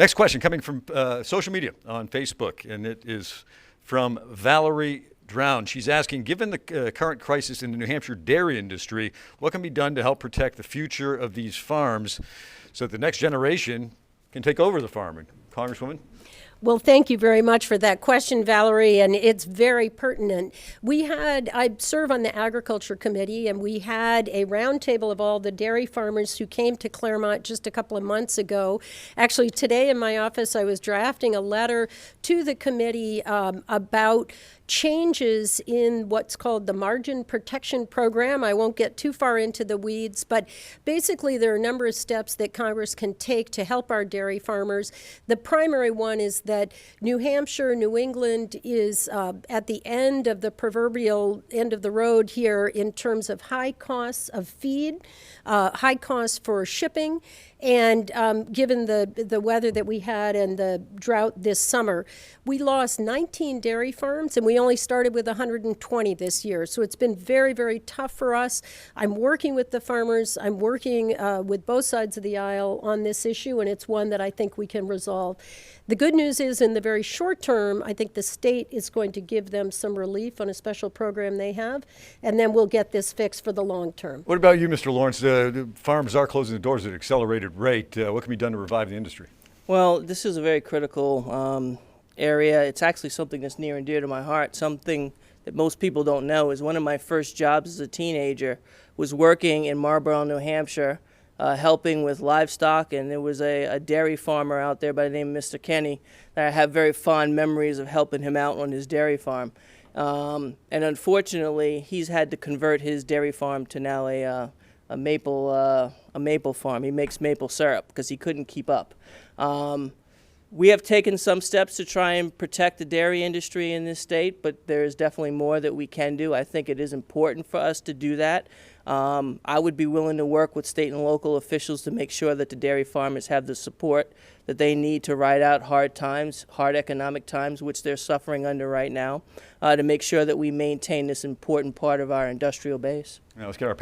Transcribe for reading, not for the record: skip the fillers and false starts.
Next question coming from social media on Facebook, and it is from Valerie Drown. She's asking, given the current crisis in the New Hampshire dairy industry, what can be done to help protect the future of these farms so that the next generation can take over the farming? Congresswoman? Well, thank you very much for that question, Valerie, and it's very pertinent. I serve on the Agriculture Committee, and we had a roundtable of all the dairy farmers who came to Claremont just a couple of months ago. Actually, today in my office, I was drafting a letter to the committee about changes in what's called the Margin Protection Program. I won't get too far into the weeds, but basically there are a number of steps that Congress can take to help our dairy farmers. The primary one is that New Hampshire, New England is at the end of the proverbial end of the road here in terms of high costs of feed, high costs for shipping, and given the weather that we had and the drought this summer, we lost 19 dairy farms, and we only started with 120 this year. So it's been very, very tough for us. I'm working with the farmers. I'm working with both sides of the aisle on this issue, and it's one that I think we can resolve. The good news is in the very short term, I think the state is going to give them some relief on a special program they have, and then we'll get this fixed for the long term. What about you, Mr. Lawrence? The farmers are closing the doors at an accelerated rate. What can be done to revive the industry? Well, this is a very critical area. It's actually something that's near and dear to my heart. Something that most people don't know is one of my first jobs as a teenager was working in Marlborough, New Hampshire, helping with livestock, and there was a dairy farmer out there by the name of Mr. Kenny that I have very fond memories of helping him out on his dairy farm. And unfortunately, he's had to convert his dairy farm to now a maple farm. He makes maple syrup because he couldn't keep up. We have taken some steps to try and protect the dairy industry in this state, but there is definitely more that we can do. I think it is important for us to do that. I would be willing to work with state and local officials to make sure that the dairy farmers have the support that they need to ride out hard times, hard economic times, which they're suffering under right now, to make sure that we maintain this important part of our industrial base. Now let's get our